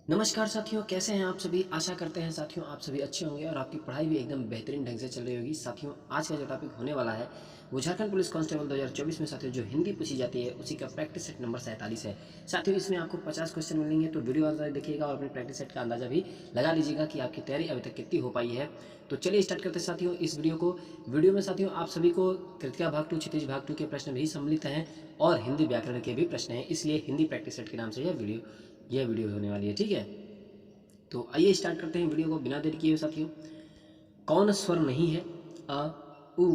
नमस्कार साथियों, कैसे हैं आप सभी। आशा करते हैं साथियों आप सभी अच्छे होंगे और आपकी पढ़ाई भी एकदम बेहतरीन ढंग से चल रही होगी। साथियों आज का जो टॉपिक होने वाला है वो झारखंड पुलिस कांस्टेबल 2024 में साथियों जो हिंदी पूछी जाती है उसी का प्रैक्टिस सेट नंबर 47 है। साथियों इसमें आपको 50 क्वेश्चन मिलेंगे, तो वीडियो अंदाजा देखिएगा और अपने प्रैक्टिस सेट का अंदाजा भी लगा लीजिएगा कि आपकी तैयारी अभी तक कितनी हो पाई है। तो चलिए स्टार्ट करते हैं साथियों इस वीडियो को। वीडियो में साथियों आप सभी को कृतिका भाग 2, क्षितिज भाग 2 के प्रश्न भी सम्मिलित हैं और हिंदी व्याकरण के भी प्रश्न हैं, इसलिए हिंदी प्रैक्टिस सेट के नाम से यह वीडियो होने वाली है। ठीक है, तो आइए स्टार्ट करते हैं वीडियो को बिना देरी किए साथियों। कौन स्वर नहीं है? अ, उ,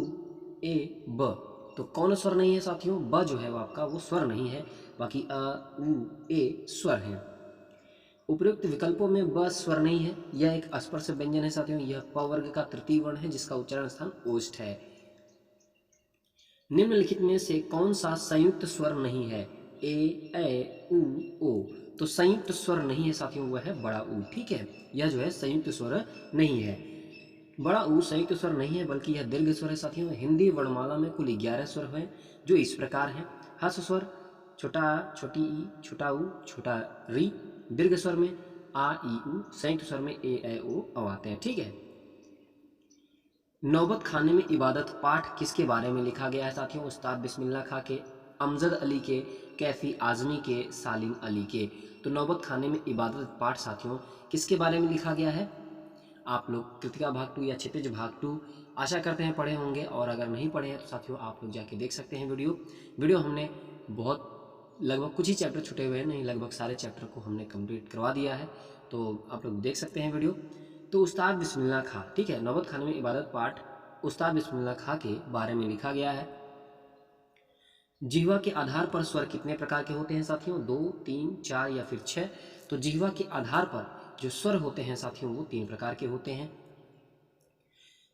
ए, ब। तो कौन स्वर नहीं है साथियों? ब जो है वो आपका वो स्वर नहीं है, बाकी अ, उ, ए स्वर है। उपयुक्त विकल्पों में ब स्वर नहीं है, यह एक अस्पर्श व्यंजन है साथियों। यह प वर्ग का तृतीय वर्ण है जिसका उच्चारण स्थान ओष्ठ है। निम्नलिखित में से कौन सा संयुक्त स्वर नहीं है? ए उ ओ। तो संयुक्त स्वर नहीं है साथियों, वह है बड़ा ऊ। ठीक है, यह जो है संयुक्त स्वर नहीं है। बड़ा ऊ संयुक्त स्वर नहीं है बल्कि यह दीर्घ स्वर है साथियों। हिंदी वर्णमाला में कुल 11 स्वर हैं जो इस प्रकार हैं। हर्ष स्वर छोटा आ, छोटी ई, छोटा ऊ, छोटा री। दीर्घ स्वर में आ ई उ, संयुक्त स्वर में ए ओ औ आते हैं। ठीक है, नौबत खाने में इबादत पाठ किसके बारे में लिखा गया है साथियों? उस्ताद बिस्मिल्लाह खां के, अमजद अली के, कैफी आजमी के, सालिम अली के। तो नौबत खाने में इबादत पाठ साथियों किसके बारे में लिखा गया है? आप लोग कृतिका भाग 2 या क्षितिज भाग 2 आशा करते हैं पढ़े होंगे, और अगर नहीं पढ़े हैं तो साथियों आप लोग जाके देख सकते हैं वीडियो हमने बहुत लगभग कुछ ही चैप्टर छूटे हुए हैं, नहीं लगभग सारे चैप्टर को हमने कंप्लीट करवा दिया है, तो आप लोग देख सकते हैं वीडियो। तो उस्ताद बिस्मिल्लाह खां, ठीक है, नौबत खाने में इबादत पाठ उस्ताद बिस्मिल्लाह खां के बारे में लिखा गया है। जिह्वा के आधार पर स्वर कितने प्रकार के होते हैं साथियों? 2, 3, 4 या फिर 6। तो जिह्वा के आधार पर जो स्वर होते हैं साथियों वो 3 प्रकार के होते हैं।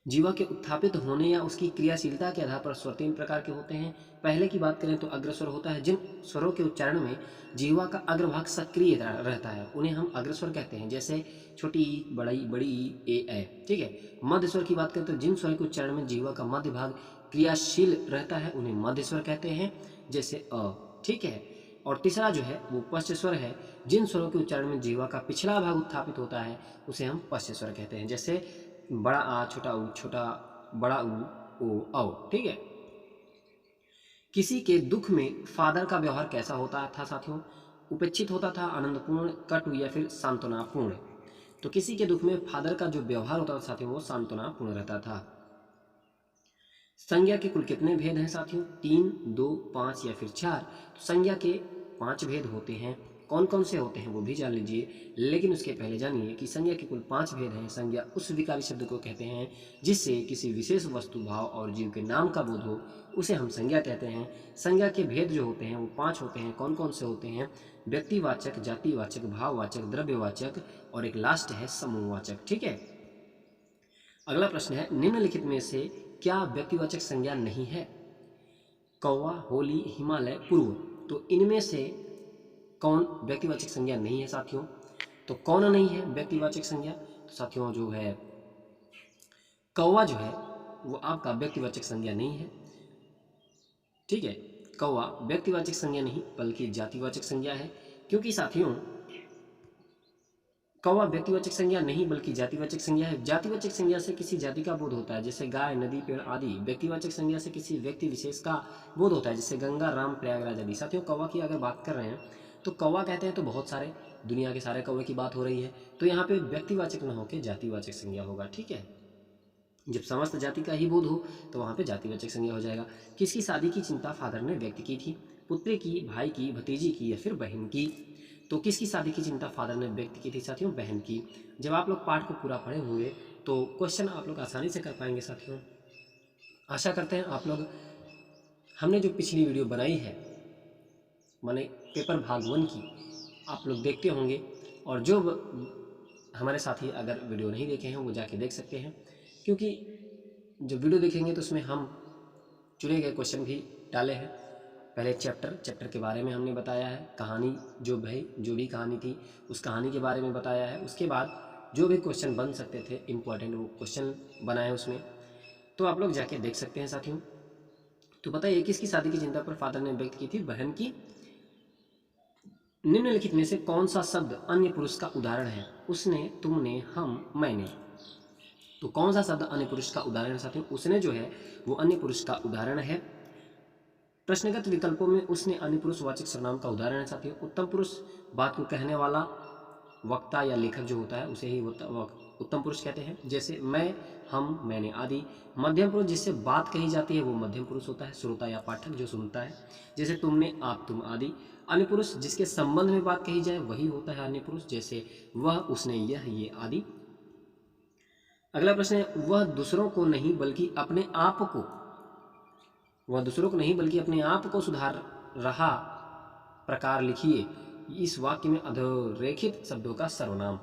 जीवा के उत्थापित होने या उसकी क्रियाशीलता के आधार पर स्वर 3 प्रकार के होते हैं। पहले की बात करें तो अग्रस्वर होता है। जिन स्वरों के उच्चारण में जीवा का अग्रभाग सक्रिय रहता है उन्हें हम अग्रस्वर कहते हैं, जैसे छोटी ई, बड़ी ई, ए। ठीक है, मध्य स्वर की बात करें तो जिन स्वर के उच्चारण में जीवा का मध्य भाग क्रियाशील रहता है उन्हें मध्य स्वर कहते हैं, जैसे अ। ठीक है, और तीसरा जो है वो पश्च स्वर है। जिन स्वरों के उच्चारण में जीवा का पिछला भाग उत्थापित होता है उसे हम पश्च स्वर कहते हैं, जैसे बड़ा आ, छोटा ऊ, छोटा बड़ा ऊ, ओ, औ। ठीक है, किसी के दुख में फादर का व्यवहार कैसा होता था साथियों? उपेक्षित होता था, आनंदपूर्ण, कटु या फिर सांत्वनापूर्ण। तो किसी के दुख में फादर का जो व्यवहार होता था साथियों वो सांत्वनापूर्ण रहता था। संज्ञा के कुल कितने भेद हैं साथियों? 3, 2, 5 या फिर 4। तो संज्ञा के 5 भेद होते हैं। कौन कौन से होते हैं वो भी जान लीजिए, लेकिन उसके पहले जानिए कि संज्ञा के कुल 5 भेद हैं। संज्ञा उस विकारी शब्द को कहते हैं जिससे किसी विशेष वस्तु, भाव और जीव के नाम का बोध हो, उसे हम संज्ञा कहते हैं। संज्ञा के भेद जो होते हैं वो 5 होते हैं। कौन कौन से होते हैं? व्यक्तिवाचक, जातिवाचक, भाववाचक, द्रव्यवाचक और एक लास्ट है समूहवाचक। ठीक है, अगला प्रश्न है, निम्नलिखित में से क्या व्यक्तिवाचक संज्ञा नहीं है? कौवा, होली, हिमालय, पूर्व। तो इनमें से कौन व्यक्तिवाचक संज्ञा नहीं है साथियों? तो कौन नहीं है व्यक्तिवाचक संज्ञा? तो साथियों जो है कौवा जो है वो आपका व्यक्तिवाचक संज्ञा नहीं है। ठीक है, कौवा व्यक्तिवाचक संज्ञा नहीं बल्कि जातिवाचक संज्ञा है, क्योंकि साथियों कौवा व्यक्तिवाचक संज्ञा नहीं बल्कि जातिवाचक संज्ञा है। जातिवाचक संज्ञा से किसी जाति का बोध होता है, जैसे गाय, नदी, पेड़ आदि। व्यक्तिवाचक संज्ञा से किसी व्यक्ति विशेष का बोध होता है, जैसे गंगा, राम, प्रयागराज आदि। साथियों कौवा की अगर बात कर रहे हैं तो कौवा कहते हैं तो बहुत सारे, दुनिया के सारे कौवे की बात हो रही है, तो यहाँ पे व्यक्तिवाचक न होकर जातिवाचक संज्ञा होगा। ठीक है, जब समस्त जाति का ही बोध हो तो वहाँ पे जातिवाचक संज्ञा हो जाएगा। किसकी शादी की चिंता फादर ने व्यक्त की थी? पुत्री की, भाई की, भतीजी की या फिर बहन की। तो किसकी शादी की चिंता फादर ने व्यक्त की थी साथियों? बहन की। जब आप लोग पाठ को पूरा पढ़े होंगे तो क्वेश्चन आप लोग आसानी से कर पाएंगे साथियों। आशा करते हैं आप लोग, हमने जो पिछली वीडियो बनाई है माने पेपर भाग 1 की, आप लोग देखते होंगे, और जो हमारे साथी अगर वीडियो नहीं देखे हैं वो जाके देख सकते हैं, क्योंकि जो वीडियो देखेंगे तो उसमें हम चुने गए क्वेश्चन भी डाले हैं। पहले चैप्टर के बारे में हमने बताया है, कहानी जो भाई जो भी कहानी थी उस कहानी के बारे में बताया है। उसके बाद जो भी क्वेश्चन बन सकते थे इम्पोर्टेंट वो क्वेश्चन बनाए उसमें, तो आप लोग जाके देख सकते हैं साथियों। तो बताइए किसकी शादी की चिंता पर फादर ने व्यक्त की थी? बहन की। निम्नलिखित में से कौन सा शब्द अन्य पुरुष का उदाहरण है? उसने, तुमने, हम, मैंने। तो कौन सा शब्द अन्य पुरुष का उदाहरण है साथियों? उसने जो है वो अन्य पुरुष का उदाहरण है। प्रश्नगत विकल्पों में उसने अन्य पुरुष वाचक सर्वनाम का उदाहरण है साथियों। उत्तम पुरुष बात को कहने वाला वक्ता या लेखक जो होता है उसे ही उत्तम पुरुष कहते हैं, जैसे मैं, हम, मैंने आदि। मध्यम पुरुष जिससे बात कही जाती है वो मध्यम पुरुष होता है, श्रोता या पाठक जो सुनता है, जैसे तुमने, आप, तुम आदि। अन्य पुरुष जिसके संबंध में बात कही जाए वही होता है अन्य पुरुष, जैसे वह, उसने, यह, ये आदि। अगला प्रश्न है, वह दूसरों को नहीं बल्कि अपने आप को, वह दूसरों को नहीं बल्कि अपने आप को सुधार रहा प्रकार लिखिए। इस वाक्य में अधोरेखित शब्दों का सर्वनाम।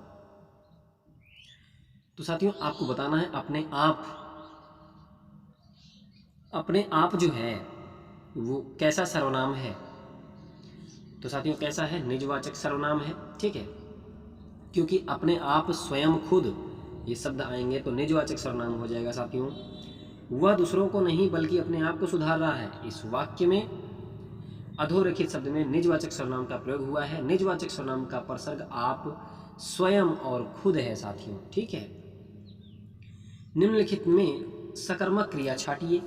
तो साथियों आपको बताना है अपने आप, अपने आप जो है वो कैसा सर्वनाम है? तो साथियों कैसा है? निजवाचक सर्वनाम है, ठीक है, क्योंकि अपने आप, स्वयं, खुद ये शब्द आएंगे तो निजवाचक सर्वनाम हो जाएगा साथियों। वह दूसरों को नहीं बल्कि अपने आप को सुधार रहा है, इस वाक्य में अधोरेखित शब्द में निजवाचक सर्वनाम का प्रयोग हुआ है। निजवाचक सर्वनाम का प्रसर्ग आप, स्वयं और खुद है साथियों, ठीक है। निम्नलिखित में सकर्मक क्रिया छाटिए।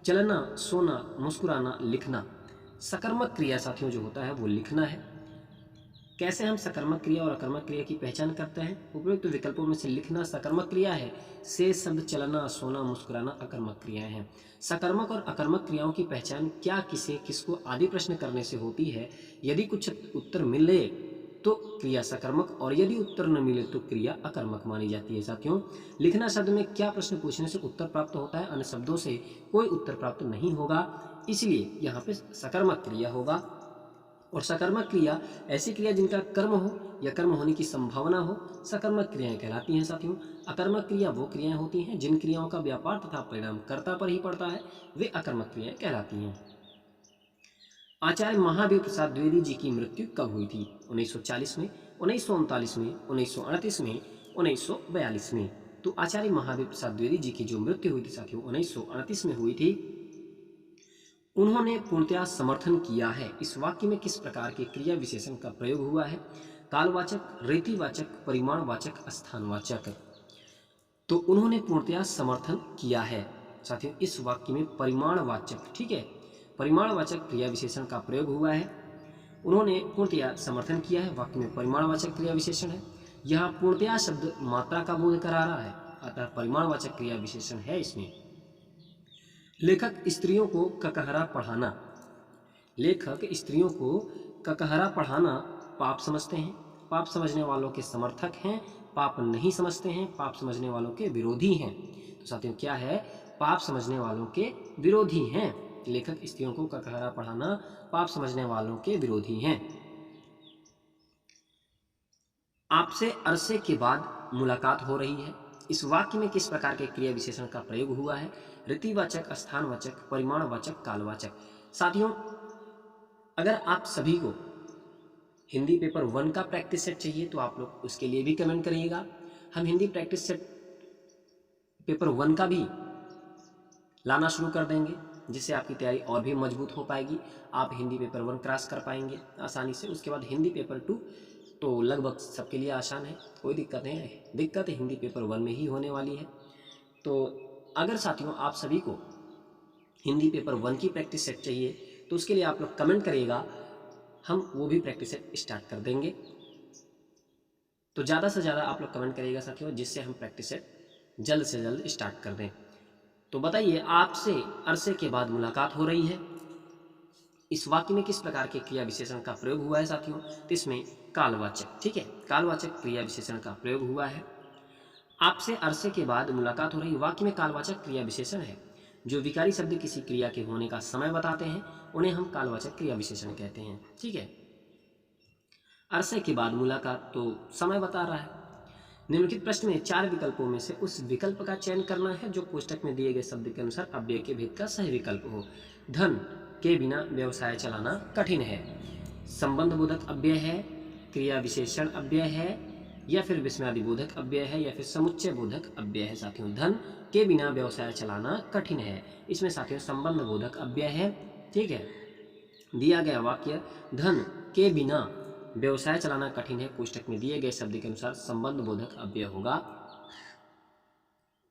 चलना, सोना, मुस्कुराना, लिखना। सकर्मक क्रिया साथियों जो होता है वो लिखना है। कैसे हम सकर्मक क्रिया और अकर्मक क्रिया की पहचान करते हैं? उपयुक्त विकल्पों में से लिखना सकर्मक क्रिया है, से शब्द चलना, सोना, मुस्कुराना अकर्मक क्रियाएं हैं। सकर्मक और अकर्मक क्रियाओं की पहचान क्या, किसे, किसको आदि प्रश्न करने से होती है। यदि कुछ उत्तर मिले तो क्रिया सकर्मक और यदि उत्तर न मिले तो क्रिया अकर्मक मानी जाती है साथियों। लिखना शब्द में क्या प्रश्न पूछने से उत्तर प्राप्त होता है? अन्य शब्दों से कोई उत्तर प्राप्त नहीं होगा, इसलिए यहाँ पे सकर्मक क्रिया होगा। और सकर्मक क्रिया ऐसी क्रिया जिनका कर्म हो या कर्म होने की संभावना हो, सकर्मक क्रियाएं कहलाती हैं साथियों। अकर्मक क्रिया वो क्रियाएं होती हैं जिन क्रियाओं का व्यापार तथा परिणाम कर्ता पर ही पड़ता है, वे अकर्मक क्रियाएं कहलाती हैं। आचार्य महावीर प्रसाद द्विवेदी जी की मृत्यु कब हुई थी? 1940 में, 1939 में, 1938 में, 1942 में। तो आचार्य महावीर प्रसाद द्विवेदी जी की जो मृत्यु हुई थी साथियों 1938 में हुई थी। उन्होंने पूर्णतया समर्थन किया है। इस वाक्य में किस प्रकार के क्रिया विशेषण का प्रयोग हुआ है? कालवाचक, रीतिवाचक, परिमाणवाचक, स्थानवाचक। तो उन्होंने पूर्णतया समर्थन किया है साथियों। इस वाक्य में परिमाणवाचक, ठीक है, परिमाणवाचक क्रिया विशेषण का प्रयोग हुआ है। उन्होंने पूर्णतया समर्थन किया है, वाक्य में परिमाणवाचक क्रिया विशेषण है। यहाँ पूर्णतया शब्द मात्रा का बोध करा रहा है, अतः परिमाणवाचक क्रिया विशेषण है इसमें। लेखक स्त्रियों को ककहरा पढ़ाना। लेखक स्त्रियों को ककहरा पढ़ाना पाप समझते हैं। पाप समझने वालों के समर्थक हैं, पाप नहीं समझते हैं, पाप समझने वालों के विरोधी हैं। तो साथियों क्या है? पाप समझने वालों के विरोधी हैं। लेखक स्त्रियों को ककहरा पढ़ाना पाप समझने वालों के विरोधी हैं। आपसे अरसे के बाद मुलाकात हो रही है। इस वाक्य में किस प्रकार के क्रिया विशेषण का प्रयोग हुआ है? रीतिवाचक, स्थानवाचक, परिमाणवाचक, कालवाचक। साथियों अगर आप सभी को हिंदी पेपर 1 का प्रैक्टिस सेट चाहिए तो आप लोग उसके लिए भी कमेंट करिएगा। हम हिंदी प्रैक्टिस सेट पेपर 1 का भी लाना शुरू कर देंगे, जिससे आपकी तैयारी और भी मजबूत हो पाएगी। आप हिंदी पेपर 1 क्रॉस कर पाएंगे आसानी से। उसके बाद हिंदी पेपर 2 तो लगभग सबके लिए आसान है, कोई दिक्कत नहीं है। दिक्कत हिंदी पेपर 1 में ही होने वाली है। तो अगर साथियों आप सभी को हिंदी पेपर 1 की प्रैक्टिस सेट चाहिए तो उसके लिए आप लोग कमेंट करिएगा, हम वो भी प्रैक्टिस सेट स्टार्ट कर देंगे। तो ज़्यादा से ज़्यादा आप लोग कमेंट करिएगा साथियों, जिससे हम प्रैक्टिस सेट जल्द से जल्द स्टार्ट कर दें। तो बताइए, आपसे अरसे के बाद मुलाकात हो रही है। इस वाक्य में किस प्रकार के क्रिया विशेषण का प्रयोग हुआ है साथियों? तो इसमें कालवाचक, ठीक है, कालवाचक क्रिया विशेषण का प्रयोग हुआ है। आपसे अरसे के बाद मुलाकात हो रही, वाक्य में कालवाचक क्रिया विशेषण है। जो विकारी शब्द किसी क्रिया के होने का समय बताते हैं उन्हें हम कालवाचक क्रिया विशेषण कहते हैं, ठीक है। अरसे के बाद मुलाकात तो समय बता रहा है। निम्नलिखित प्रश्न में 4 विकल्पों में से उस विकल्प का चयन करना है जो कोष्टक में दिए गए शब्द के अनुसार अव्यय के भेद का सही विकल्प हो। धन के बिना व्यवसाय चलाना कठिन है। संबंध बोधक अव्यय है, क्रिया विशेषण अव्यय है, या फिर विस्मयादि बोधक अव्यय है, या फिर समुच्चय बोधक अव्यय है साथियों। धन के बिना व्यवसाय चलाना कठिन है, इसमें साथियों संबंध बोधक अव्यय है, ठीक है। दिया गया वाक्य धन के बिना व्यवसाय चलाना कठिन है, कोष्टक में दिए गए शब्द के अनुसार संबंध बोधक अव्यय होगा।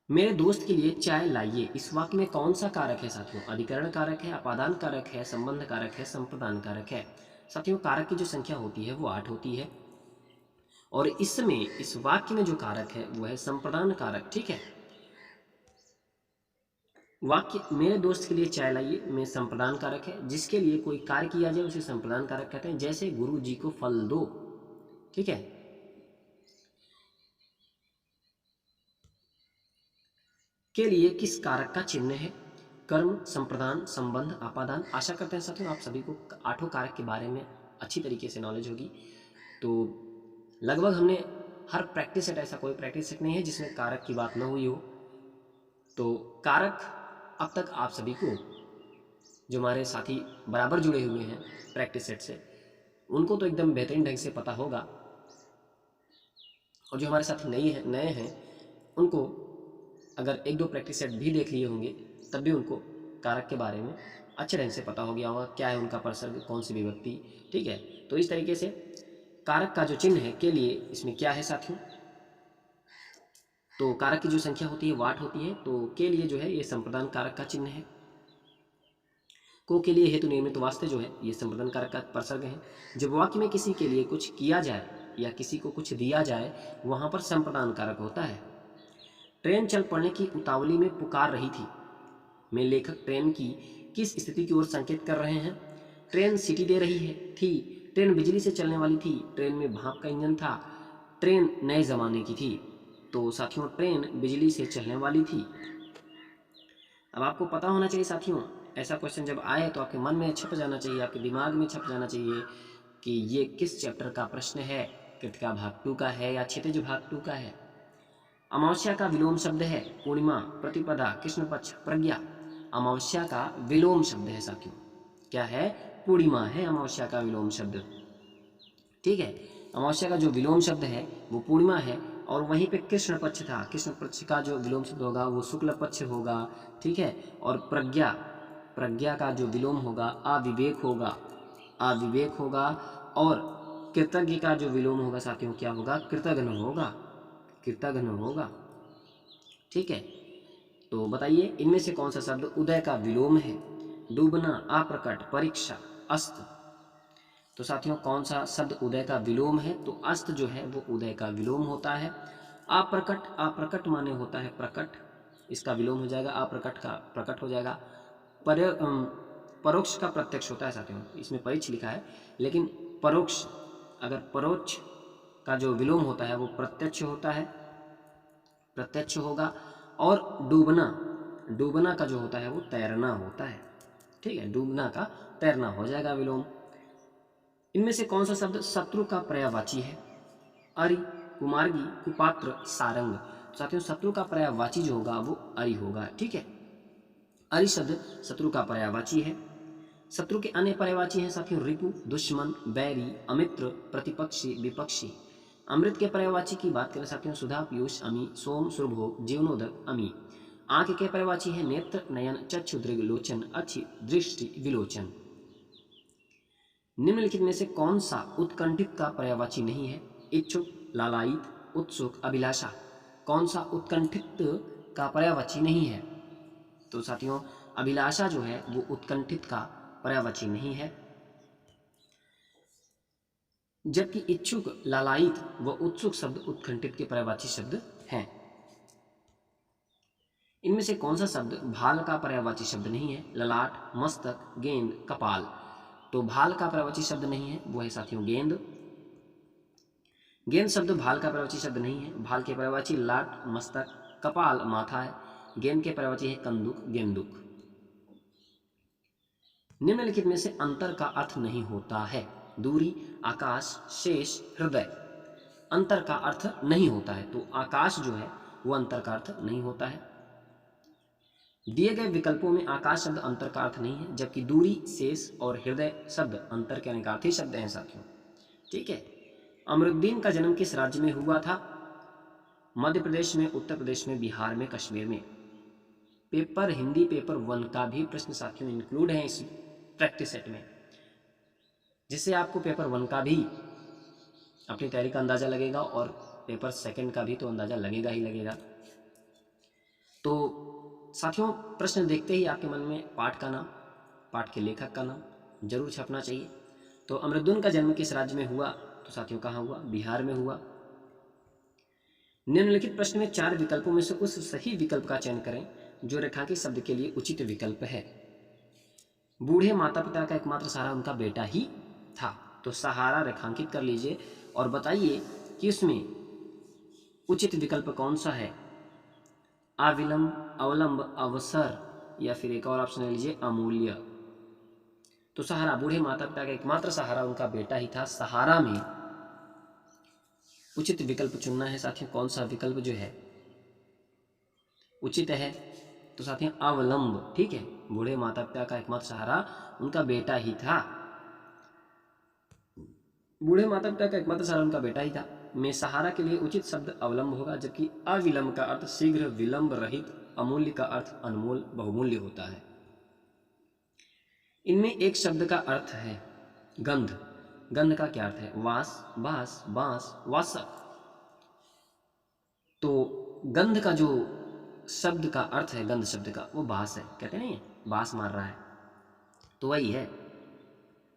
मेरे दोस्त के लिए चाय लाइए, इस वाक्य में कौन सा कारक है साथियों? अधिकरण कारक है, अपादान कारक है, संबंध कारक है, संप्रदान कारक है। साथियों कारक की जो संख्या होती है वो 8 होती है और इसमें इस वाक्य में जो कारक है वो है संप्रदान कारक। ठीक है, वाक्य मेरे दोस्त के लिए चाय लाइए में संप्रदान कारक है, जिसके लिए कोई कार्य किया जाए उसे संप्रदान कारक कहते हैं। जैसे गुरु जी को फल दो, ठीक है, के लिए किस कारक का चिन्ह है? कर्म, संप्रदान, संबंध, अपादान। आशा करते हैं साथियों आप सभी को आठों कारक के बारे में अच्छी तरीके से नॉलेज होगी। तो लगभग हमने हर प्रैक्टिस सेट, ऐसा कोई प्रैक्टिस सेट नहीं है जिसमें कारक की बात न हुई हो। तो कारक अब तक आप सभी को, जो हमारे साथी बराबर जुड़े हुए हैं प्रैक्टिस सेट से, उनको तो एकदम बेहतरीन ढंग से पता होगा, और जो हमारे साथी नए हैं उनको अगर एक दो प्रैक्टिस सेट भी देख लिए होंगे तब भी उनको कारक के बारे में अच्छे ढंग से पता हो गया होगा, क्या है उनका प्रसर्ग, कौन सी विभक्ति। ठीक है, तो इस तरीके से कारक का जो चिन्ह है के लिए, इसमें क्या है साथियों? तो कारक की जो संख्या होती है वाट होती है, तो के लिए जो है ये संप्रदान कारक का चिन्ह है। को के लिए हेतु नियमित वास्ते जो है ये संप्रदान कारक का प्रसर्ग है। जब वाक्य में किसी के लिए कुछ किया जाए या किसी को कुछ दिया जाए वहां पर संप्रदान कारक होता है। ट्रेन चल पड़ने की उतावली में पुकार रही थी में लेखक ट्रेन की किस स्थिति की ओर संकेत कर रहे हैं? ट्रेन सीटी दे रही है थी, ट्रेन बिजली से चलने वाली थी, ट्रेन में भाप का इंजन था, ट्रेन नए ज़माने की थी। तो साथियों ट्रेन बिजली से चलने वाली थी। अब आपको पता होना चाहिए साथियों, ऐसा क्वेश्चन जब आए तो आपके मन में छप जाना चाहिए, आपके दिमाग में छप जाना चाहिए कि ये किस चैप्टर का प्रश्न है, कृतिका भाग 2 का है या क्षितिज भाग 2 का है। अमावस्या का विलोम शब्द है पूर्णिमा, प्रतिपदा, कृष्ण पक्ष, प्रज्ञा। अमावस्या का विलोम शब्द है साथियों, क्या है? पूर्णिमा है अमावस्या का विलोम शब्द। ठीक है, अमावस्या का जो विलोम शब्द है वो पूर्णिमा है, और वहीं पे कृष्ण पक्ष था, कृष्ण पक्ष का जो विलोम शब्द होगा वो शुक्ल पक्ष होगा। ठीक है, और प्रज्ञा, प्रज्ञा का जो विलोम होगा अविवेक होगा, अविवेक होगा। और कृतज्ञ का जो विलोम होगा साथियों क्या होगा? कृतघ्न होगा, कृतघ्न होगा। ठीक है, तो बताइए इनमें से कौन सा शब्द उदय का विलोम है? डूबना, अप्रकट, परीक्षा, अस्त। तो साथियों कौन सा शब्द उदय का विलोम है? तो अस्त जो है वो उदय का विलोम होता है। अप्रकट, अप्रकट माने होता है प्रकट, इसका विलोम हो जाएगा, अप्रकट का प्रकट हो जाएगा। परोक्ष का प्रत्यक्ष होता है साथियों, इसमें परीक्ष लिखा है, लेकिन परोक्ष, अगर परोक्ष का जो विलोम होता है वो प्रत्यक्ष होता है, प्रत्यक्ष होगा। और डूबना, डूबना का जो होता है वो तैरना होता है। ठीक है, डूबना का तैरना हो जाएगा विलोम। इनमें से कौन सा शब्द शत्रु का पर्यायवाची है? अरि, कुमार्गी, कुपात्र, सारंग। साथियों शत्रु का पर्यायवाची जो होगा वो अरि होगा। ठीक है, अरि शब्द शत्रु का पर्यायवाची है। शत्रु के अन्य पर्यायवाची हैं साथियों रिपु, दुश्मन, बैरी, अमित्र, प्रतिपक्षी, विपक्षी। अमृत के पर्यायवाची की बात करें साथियों सुधा, पीयूष, अमी, सोम, सुरभोग, जीवनोदक, अमी। आंख के पर्यायवाची है नेत्र, नयन, चक्षु, दृग, लोचन, अच्छी, दृष्टि, विलोचन। निम्नलिखित में से कौन सा उत्कंठित का पर्यायवाची नहीं है? इच्छुक, लालायित, उत्सुक, अभिलाषा। कौन सा उत्कंठित का पर्यायवाची नहीं है? तो साथियों अभिलाषा जो है वो उत्कंठित का पर्यायवाची नहीं है, जबकि इच्छुक, लालायित व उत्सुक शब्द उत्कंठित के पर्यायवाची शब्द हैं। इनमें से कौन सा शब्द भाल का पर्यायवाची शब्द नहीं है? ललाट, मस्तक, गेंद, कपाल। तो भाल का पर्यायवाची शब्द नहीं है, वो है साथियों गेंद। गेंद शब्द भाल का पर्यायवाची शब्द नहीं है। भाल के पर्यायवाची ललाट, मस्तक, कपाल, माथा है। गेंद के पर्यायवाची है कंदुक, गेंदुक। निम्नलिखित में से अंतर का अर्थ नहीं होता है? दूरी, आकाश, शेष, हृदय। अंतर का अर्थ नहीं होता है, तो आकाश जो है वो अंतर का अर्थ नहीं होता है। दिए गए विकल्पों में आकाश शब्द अंतर का अर्थ नहीं है, जबकि दूरी, शेष और हृदय शब्द अंतर के अनेकार्थी शब्द हैं साथियों। ठीक है, अमरुद्दीन का जन्म किस राज्य में हुआ था? मध्य प्रदेश में, उत्तर प्रदेश में, बिहार में, कश्मीर में। पेपर हिंदी पेपर 1 का भी प्रश्न साथियों इंक्लूड है इस प्रैक्टिस सेट में, जिससे आपको पेपर 1 का भी अपनी तैयारी का अंदाज़ा लगेगा और पेपर सेकंड का भी तो अंदाज़ा लगेगा ही लगेगा। तो साथियों, प्रश्न देखते ही आपके मन में पाठ का नाम, पाठ के लेखक का नाम जरूर छपना चाहिए। तो अमरुद्दीन का जन्म किस राज्य में हुआ? तो साथियों कहाँ हुआ? बिहार में हुआ। निम्नलिखित प्रश्न में 4 विकल्पों में से उस सही विकल्प का चयन करें जो रेखांकित शब्द के लिए उचित विकल्प है। बूढ़े माता पिता का एकमात्र सहारा उनका बेटा ही था। तो सहारा रेखांकित कर लीजिए और बताइए कि उसमें उचित विकल्प कौन सा है। अविलंब, अवलंब, अवसर, या फिर एक और ऑप्शन ले लीजिए अमूल्य। तो सहारा, बूढ़े माता पिता का एकमात्र सहारा उनका बेटा ही था। सहारा में उचित विकल्प चुनना है साथियों। कौन सा विकल्प जो है उचित है? तो साथियों अवलंब। ठीक है, बूढ़े माता पिता का एकमात्र सहारा उनका बेटा ही था। बूढ़े माता पिता का एकमात्र सहारा उनका बेटा ही था में सहारा के लिए उचित शब्द अवलंब होगा, जबकि अविलंब का अर्थ शीघ्र, विलंब रहित, अमूल्य का अर्थ अनमोल, बहुमूल्य होता है। इनमें एक शब्द का अर्थ है गंध। गंध का क्या अर्थ है? वास, बास, बांस, वासक। तो गंध का जो शब्द का अर्थ है, गंध शब्द का, वो बास है। कहते नहीं है बास मार रहा है, तो वही है।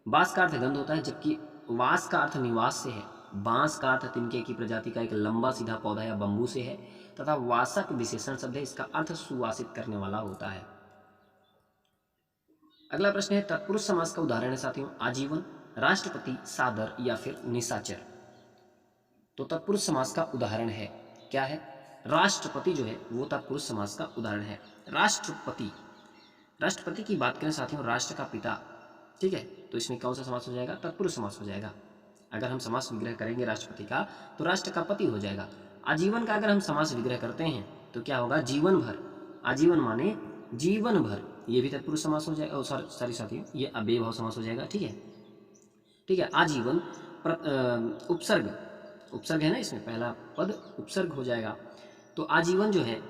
बास का अर्थ गंध होता है, जबकि वास का अर्थ निवास से है। बांस का अर्थ तिनके की प्रजाति का एक लंबा सीधा पौधा या बंबू से है, तथा वासक विशेषण शब्द है, इसका अर्थ सुवासित करने वाला होता है। अगला प्रश्न है तत्पुरुष समास का उदाहरण है साथियों आजीवन, राष्ट्रपति, सादर या फिर निशाचर। तो तत्पुरुष समास का उदाहरण है क्या है? राष्ट्रपति जो है वो तत्पुरुष समास का उदाहरण है। राष्ट्रपति, राष्ट्रपति की बात करें साथियों, राष्ट्र का पिता। ठीक है, तो इसमें कौन सा समास हो जाएगा? तत्पुरुष समास हो जाएगा। अगर हम समास विग्रह करेंगे राष्ट्रपति का तो राष्ट्र का पति हो जाएगा। आजीवन का अगर हम समास विग्रह करते हैं तो क्या होगा? जीवन भर। आजीवन माने जीवन भर, ये भी तत्पुरुष समास हो जाएगा। सॉरी साथियों, ये अव्यय भाव समास हो जाएगा। ठीक है, ठीक है। आजीवन उपसर्ग, उपसर्ग है ना इसमें, पहला पद उपसर्ग हो जाएगा। तो आजीवन जो है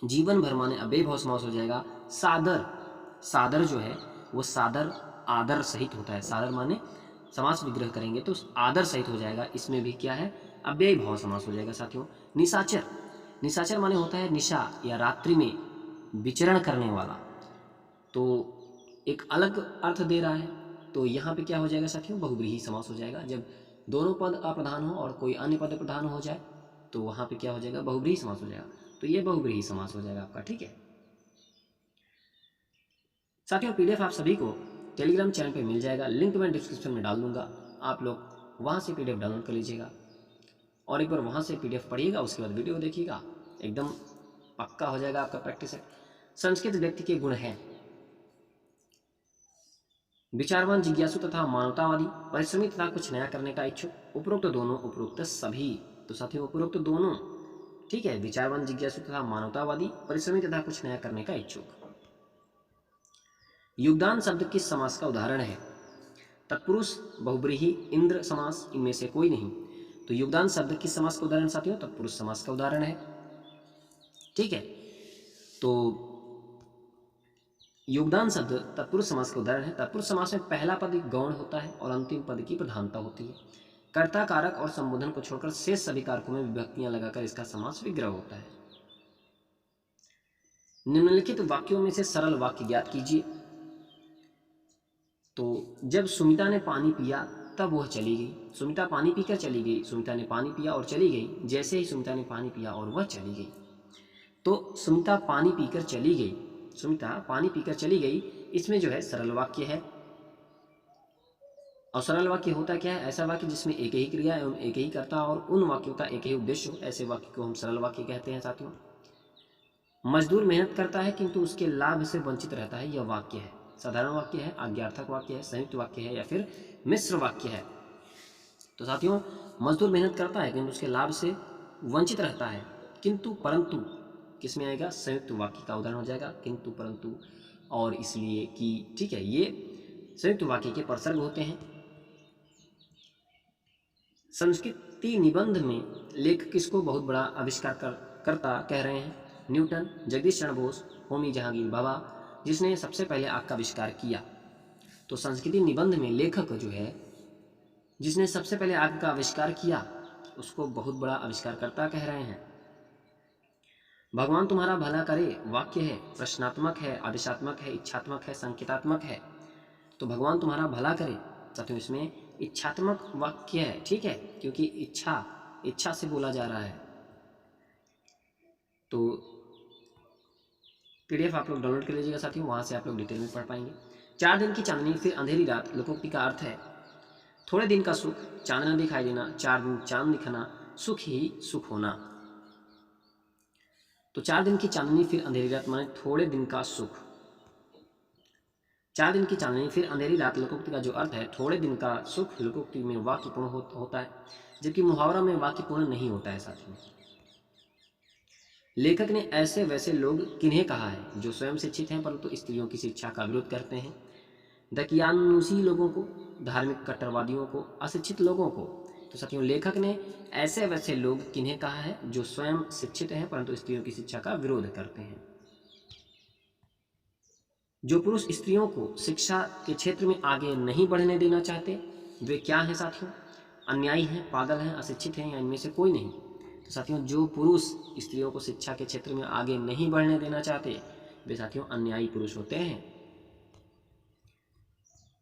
जीवन भर माने अव्यय भाव समास हो जाएगा। सादर, सादर जो है वो सादर आदर सहित होता है। सादर माने समास विग्रह करेंगे तो आदर सहित हो जाएगा, इसमें भी क्या है? अव्यय भाव समास हो जाएगा साथियों। निशाचर, निशाचर माने होता है निशा या रात्रि में विचरण करने वाला, तो एक अलग अर्थ दे रहा है। तो यहाँ पे क्या हो जाएगा साथियों? बहुव्रीहि समास हो जाएगा। जब दोनों पद अप्रधान हो और कोई अन्य पद प्रधान हो जाए तो वहाँ पे क्या हो जाएगा? बहुव्रीहि समास हो जाएगा। तो ये बहुव्रीहि समास हो जाएगा आपका। ठीक है साथियों, पीडीएफ आप सभी को टेलीग्राम चैनल पे मिल जाएगा, लिंक मैं डिस्क्रिप्शन में डाल दूंगा। आप लोग वहाँ से पीडीएफ डाउनलोड कर लीजिएगा और एक बार वहाँ से पीडीएफ पढ़िएगा, उसके बाद वीडियो देखिएगा, एकदम पक्का हो जाएगा आपका प्रैक्टिस है। संस्कृत व्यक्ति के गुण हैं विचारवान, जिज्ञासु तथा मानवतावादी, परिश्रमी तथा कुछ नया करने का इच्छुक। उपरोक्त दोनों, उपरोक्त सभी। तो साथियों उपरोक्त दोनों, ठीक है, विचारवान, जिज्ञासु तथा मानवतावादी, परिश्रमी तथा कुछ नया करने का इच्छुक। योगदान शब्द किस समास का उदाहरण है? तत्पुरुष, बहुब्रीहि, इंद्र समास, इनमें से कोई नहीं। तो योगदान शब्द किस समास का उदाहरण साथियों? तत्पुरुष समास का उदाहरण है। ठीक है, तो योगदान शब्द तत्पुरुष समास का उदाहरण है। तत्पुरुष समास में पहला पद गौण होता है और अंतिम पद की प्रधानता होती है। कर्ता, कारक और संबोधन को छोड़कर शेष सभी कारकों में विभक्तियां लगाकर इसका समास विग्रह होता है। निम्नलिखित वाक्यों में से सरल वाक्य ज्ञात कीजिए। तो जब सुमिता ने पानी पिया तब वह चली गई। सुमिता पानी पीकर चली गई। सुमिता ने पानी पिया और चली गई। जैसे ही सुमिता ने पानी पिया और वह चली गई। तो सुमिता पानी पीकर चली गई, सुमिता पानी पीकर चली गई, इसमें जो है सरल वाक्य है। और सरल वाक्य होता क्या है? ऐसा वाक्य जिसमें एक ही क्रिया एवं एक ही कर्ता और उन वाक्यों का एक ही उद्देश्य हो, ऐसे वाक्य को हम सरल वाक्य कहते हैं साथियों। मजदूर मेहनत करता है किंतु उसके लाभ से वंचित रहता है, यह वाक्य है। साधारण वाक्य है, आज्ञार्थक वाक्य है, संयुक्त वाक्य है या फिर मिश्र वाक्य है। तो साथियों मजदूर मेहनत करता है किंतु उसके लाभ से वंचित रहता है, किंतु परंतु किसमें आएगा? संयुक्त वाक्य का उदाहरण हो जाएगा किंतु परंतु, और इसलिए कि। ठीक है, ये संयुक्त वाक्य के प्रसर्ग होते हैं। संस्कृति निबंध में लेखक किसको बहुत बड़ा आविष्कार करता कह रहे हैं? न्यूटन, जगदीश चंद्र बोस, होमी जहांगीर भाभा, जिसने सबसे पहले आग का आविष्कार किया। तो संस्कृति निबंध में लेखक जो है जिसने सबसे पहले आग का आविष्कार किया उसको बहुत बड़ा आविष्कारकर्ता कह रहे हैं। भगवान तुम्हारा भला करे वाक्य है, प्रश्नात्मक है, आदेशात्मक है, इच्छात्मक है, संकेतात्मक है। तो भगवान तुम्हारा भला करे साथियों, इसमें इच्छात्मक वाक्य है, ठीक है, क्योंकि इच्छा से बोला जा रहा है। तो PDF आप लोग डाउनलोड कर लीजिएगा साथियों, वहाँ से आप लोग डिटेल में पढ़ पाएंगे। 4 दिन की चांदनी फिर अंधेरी रात, लोकोक्ति का अर्थ है थोड़े दिन का सुख, चांद न दिखाई देना, 4 दिन चांद दिखना, सुख ही सुख होना। तो 4 दिन की चांदनी फिर अंधेरी रात माने थोड़े दिन का सुख। 4 दिन की चांदनी फिर अंधेरी रात, लोकोक्ति का जो अर्थ है थोड़े दिन का सुख, लोकोक्ति में वाक्य पूर्ण होता है, जबकि मुहावरा में वाक्य पूर्ण नहीं होता है साथियों। लेखक ने ऐसे वैसे लोग किन्हें कहा है जो स्वयं शिक्षित हैं परंतु स्त्रियों की शिक्षा का विरोध करते हैं। दकियानुसी लोगों को, धार्मिक कट्टरवादियों को, अशिक्षित लोगों को। तो साथियों लेखक ने ऐसे वैसे लोग किन्हें कहा है जो स्वयं शिक्षित हैं परंतु स्त्रियों की शिक्षा का विरोध करते हैं। जो पुरुष स्त्रियों को शिक्षा के क्षेत्र में आगे नहीं बढ़ने देना चाहते वे क्या हैं साथियों? अन्यायी हैं, पागल हैं, अशिक्षित हैं या इनमें से कोई नहीं? तो साथियों जो पुरुष स्त्रियों को शिक्षा के क्षेत्र में आगे नहीं बढ़ने देना चाहते वे साथियों अन्यायी पुरुष होते हैं।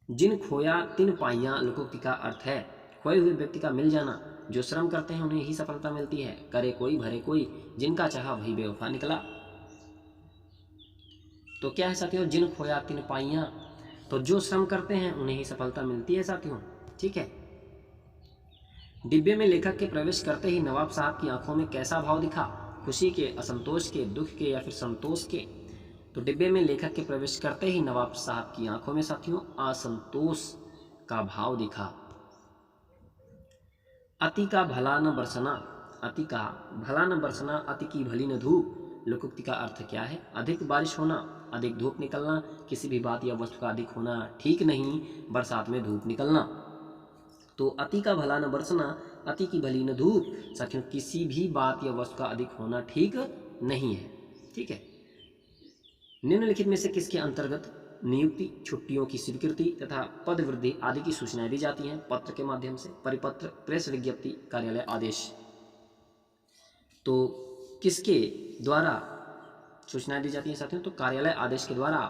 जिन खोया तिन पाइयां, लोकोक्ति का अर्थ है खोए हुए व्यक्ति का मिल जाना। जो श्रम करते हैं उन्हें ही सफलता मिलती है, करे कोई भरे कोई, जिनका चाहा वही बेवफा निकला। तो क्या है साथियों? जिन खोया तिन पाइयां, तो जो श्रम करते हैं उन्हें ही सफलता मिलती है साथियों, ठीक है। डिब्बे में लेखक के प्रवेश करते ही नवाब साहब की आंखों में कैसा भाव दिखा? खुशी के, असंतोष के, दुख के या फिर संतोष के? तो डिब्बे में लेखक के प्रवेश करते ही नवाब साहब की आंखों में साथियों असंतोष का भाव दिखा। अति का भला न बरसना, अति का भला न बरसना, अति की भली न धूप। लोकोक्ति का अर्थ क्या है? अधिक बारिश होना, अधिक धूप निकलना, किसी भी बात या वस्तु का अधिक होना ठीक नहीं, बरसात में धूप निकलना। तो अति का भला न बरसना, अति की भली न धूप। साथियों किसी भी बात या वस्तु का अधिक होना ठीक नहीं है, ठीक है। निम्नलिखित में से किसके अंतर्गत नियुक्ति, छुट्टियों की स्वीकृति तथा पद वृद्धि आदि की सूचनाएं दी जाती हैं? पत्र के माध्यम से, परिपत्र, प्रेस विज्ञप्ति, कार्यालय आदेश। तो किसके द्वारा सूचनाएं दी जाती हैं साथियों? तो कार्यालय आदेश के द्वारा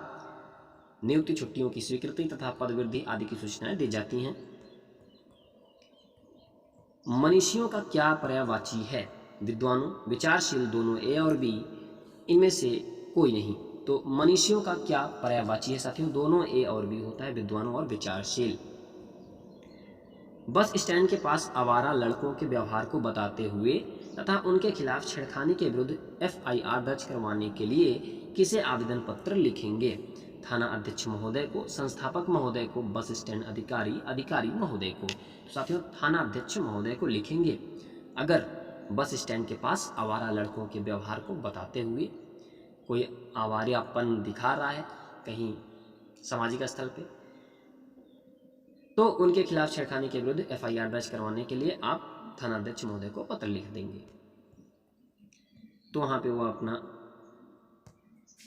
नियुक्ति, छुट्टियों की स्वीकृति तथा पद वृद्धि आदि की सूचनाएं दी जाती हैं। मनीषियों का क्या पर्यायवाची है? विद्वानों, विचारशील, दोनों ए और बी, इनमें से कोई नहीं। तो मनीषियों का क्या पर्यायवाची है साथियों? दोनों ए और बी होता है, विद्वानों और विचारशील। बस स्टैंड के पास आवारा लड़कों के व्यवहार को बताते हुए तथा उनके खिलाफ छेड़खानी के विरुद्ध FIR दर्ज करवाने के लिए किसे आवेदन पत्र लिखेंगे? थाना अध्यक्ष महोदय को, संस्थापक महोदय को, बस स्टैंड अधिकारी महोदय को। तो साथियों थाना अध्यक्ष महोदय को लिखेंगे अगर बस स्टैंड के पास आवारा लड़कों के व्यवहार को बताते हुए कोई आवारापन दिखा रहा है कहीं सामाजिक स्थल पे, तो उनके खिलाफ छेड़खानी के विरुद्ध FIR दर्ज करवाने के लिए आप थानाध्यक्ष महोदय को पत्र लिख देंगे। तो वहाँ पे वो अपना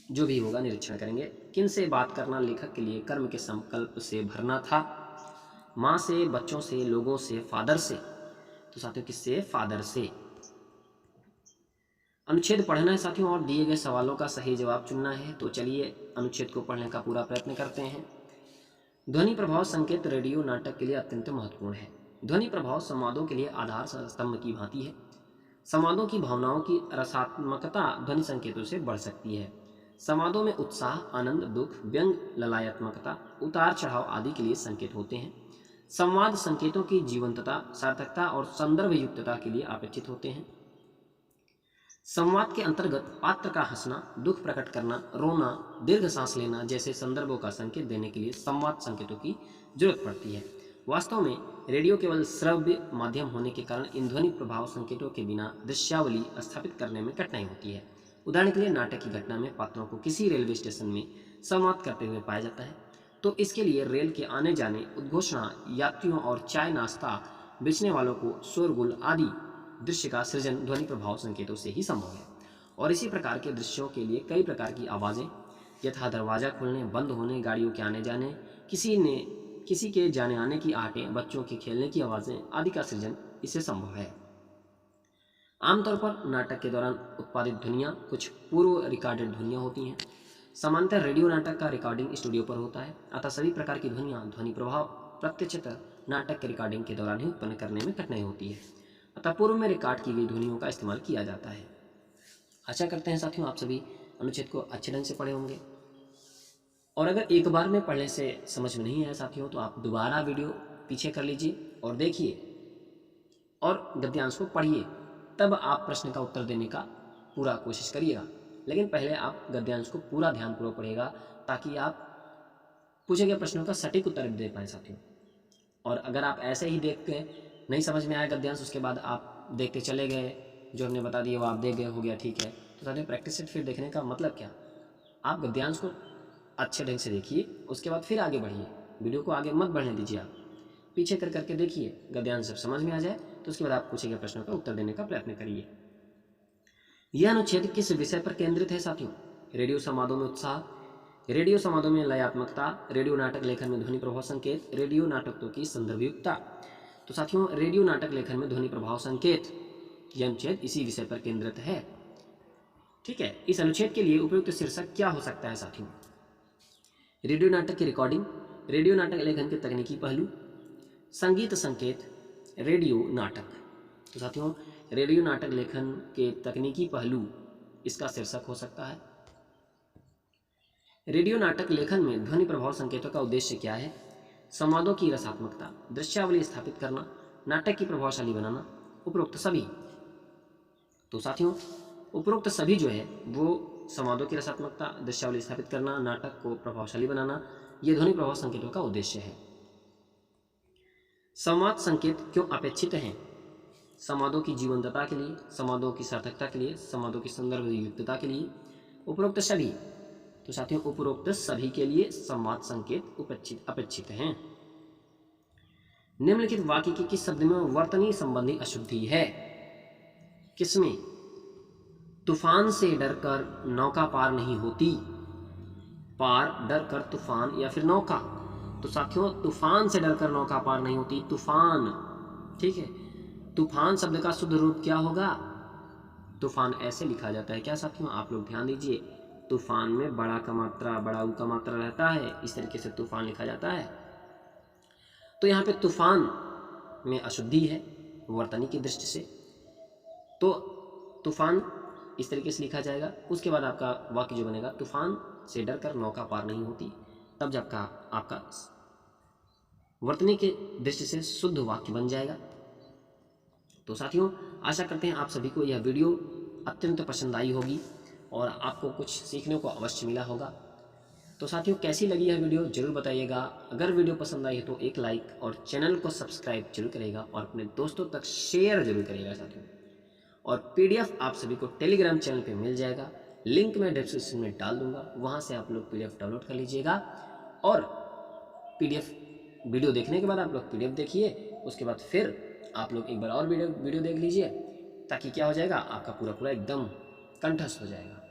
जो भी होगा निरीक्षण करेंगे। किन से बात करना लेखक के लिए कर्म के संकल्प से भरना था? माँ से, बच्चों से, लोगों से, फादर से। तो साथियों किससे? फादर से। अनुच्छेद पढ़ना है साथियों और दिए गए सवालों का सही जवाब चुनना है। तो चलिए अनुच्छेद को पढ़ने का पूरा प्रयत्न करते हैं। ध्वनि प्रभाव संकेत रेडियो नाटक के लिए अत्यंत महत्वपूर्ण है। ध्वनि प्रभाव संवादों के लिए आधार स्तंभ की भांति है। संवादों की भावनाओं की रसात्मकता ध्वनि संकेतों से बढ़ सकती है। संवादों में उत्साह, आनंद, दुख, व्यंग, ललायत्मकता, उतार चढ़ाव आदि के लिए संकेत होते हैं। संवाद संकेतों की जीवंतता, सार्थकता और संदर्भ युक्तता के लिए अपेक्षित होते हैं। संवाद के अंतर्गत पात्र का हंसना, दुख प्रकट करना, रोना, दीर्घ सांस लेना जैसे संदर्भों का संकेत देने के लिए संवाद संकेतों की जरूरत पड़ती है। वास्तव में रेडियो केवल श्रव्य माध्यम होने के कारण इन ध्वनि प्रभाव संकेतों के बिना दृश्यावली स्थापित करने में कठिनाई होती है। उदाहरण के लिए नाटक की घटना में पात्रों को किसी रेलवे स्टेशन में संवाद करते हुए पाया जाता है, तो इसके लिए रेल के आने जाने, उद्घोषणा, यात्रियों और चाय नाश्ता बेचने वालों को शोरगुल आदि दृश्य का सृजन ध्वनि प्रभाव संकेतों से ही संभव है। और इसी प्रकार के दृश्यों के लिए कई प्रकार की आवाज़ें, यथा दरवाज़ा खुलने, बंद होने, गाड़ियों के आने जाने, किसी के जाने आने की आहटें, बच्चों के खेलने की आवाज़ें आदि का सृजन इससे संभव है। आमतौर पर नाटक के दौरान उत्पादित ध्वनियाँ कुछ पूर्व रिकॉर्डेड ध्वनियाँ होती हैं। सामान्यतः रेडियो नाटक का रिकॉर्डिंग स्टूडियो पर होता है, अतः सभी प्रकार की ध्वनियाँ ध्वनि प्रभाव प्रत्यक्षतः नाटक के रिकॉर्डिंग के दौरान ही उत्पन्न करने में कठिनाई होती है, अतः पूर्व में रिकॉर्ड की गई ध्वनियों का इस्तेमाल किया जाता है। आशा करते हैं साथियों आप सभी अनुच्छेद को अच्छे ढंग से पढ़े होंगे, और अगर एक बार में पढ़ने से समझ में नहीं आया साथियों तो आप दोबारा वीडियो पीछे कर लीजिए और देखिए और गद्यांश को पढ़िए, तब आप प्रश्न का उत्तर देने का पूरा कोशिश करिएगा। लेकिन पहले आप गद्यांश को पूरा ध्यानपूर्वक पढ़िएगा ताकि आप पूछे गए प्रश्नों का सटीक उत्तर दे पाएँ साथियों। और अगर आप ऐसे ही देख के नहीं समझ में आया गद्यांश, उसके बाद आप देखते चले गए, जो हमने बता दिया वो आप देख गए, हो गया ठीक है, तो साथियों प्रैक्टिस सेट फिर देखने का मतलब क्या, आप गद्यांश को अच्छे ढंग से देखिए, उसके बाद फिर आगे बढ़िए, वीडियो को आगे मत बढ़ने दीजिए, आप पीछे कर करके देखिए, गद्यांश जब समझ में आ जाए तो उसके बाद आप पूछे गए प्रश्नों का उत्तर देने का प्रयत्न करिए। यह अनुच्छेद किस विषय पर केंद्रित है साथियों? रेडियो संवादों में उत्साह, रेडियो संवादों में लयात्मकता, रेडियो नाटक लेखन में ध्वनि प्रभाव संकेत, रेडियो नाटकों की संदर्भयुक्तता। तो साथियों रेडियो नाटक लेखन में ध्वनि प्रभाव संकेत, यह अनुच्छेद इसी विषय पर केंद्रित है। ठीक है, इस अनुच्छेद के लिए उपयुक्त शीर्षक क्या हो सकता है साथियों? रेडियो नाटक की रिकॉर्डिंग, रेडियो नाटक लेखन के तकनीकी पहलू, संगीत संकेत, रेडियो नाटक। तो साथियों रेडियो नाटक लेखन के तकनीकी पहलू इसका शीर्षक हो सकता है। रेडियो नाटक लेखन में ध्वनि प्रभाव संकेतों का उद्देश्य क्या है? संवादों की रसात्मकता, दृश्यावली स्थापित करना, नाटक की प्रभावशाली बनाना, उपरोक्त सभी। तो साथियों उपरोक्त सभी जो है वो संवादों की रसात्मकता, दृश्यावली स्थापित करना, नाटक को प्रभावशाली बनाना, ये ध्वनि प्रभाव संकेतों का उद्देश्य है। संवाद संकेत क्यों अपेक्षित हैं? संवादों की जीवंतता के लिए, संवादों की सार्थकता के लिए, संवादों की संदर्भ युक्तता के लिए, उपरोक्त सभी। तो साथियों उपरोक्त सभी के लिए संवाद संकेत अपेक्षित हैं। निम्नलिखित वाक्य की किस शब्द में वर्तनी संबंधी अशुद्धि है? किसमें? तूफान से डरकर नौका पार नहीं होती, पार डरकर तूफान या फिर नौका। तो साथियों तूफान से डरकर नौका पार नहीं होती, तूफान। ठीक है, तूफान शब्द का शुद्ध रूप क्या होगा? तूफान ऐसे लिखा जाता है क्या साथियों? आप लोग ध्यान दीजिए, तूफान में बड़ा का मात्रा, बड़ा ऊ का मात्रा रहता है, इस तरीके से तूफान लिखा जाता है। तो यहाँ पे तूफान में अशुद्धि है वर्तनी की दृष्टि से, तो तूफान इस तरीके से लिखा जाएगा। उसके बाद आपका वाक्य जो बनेगा, तूफान से डरकर नौका पार नहीं होती, तब जब का आपका वर्तनी के दृष्टि से शुद्ध वाक्य बन जाएगा। तो साथियों आशा करते हैं आप सभी को यह वीडियो अत्यंत पसंद आई होगी और आपको कुछ सीखने को अवश्य मिला होगा। तो साथियों कैसी लगी यह वीडियो जरूर बताइएगा। अगर वीडियो पसंद आई है तो एक लाइक और चैनल को सब्सक्राइब जरूर करेगा और अपने दोस्तों तक शेयर जरूर करेगा साथियों। और पीडीएफ आप सभी को टेलीग्राम चैनल पे मिल जाएगा, लिंक मैं डिस्क्रिप्शन में डाल दूंगा, वहाँ से आप लोग पीडीएफ डाउनलोड कर लीजिएगा। और पीडीएफ वीडियो देखने के बाद आप लोग पीडीएफ देखिए, उसके बाद फिर आप लोग एक बार और वीडियो देख लीजिए, ताकि क्या हो जाएगा, आपका पूरा एकदम कंठस्थ हो जाएगा।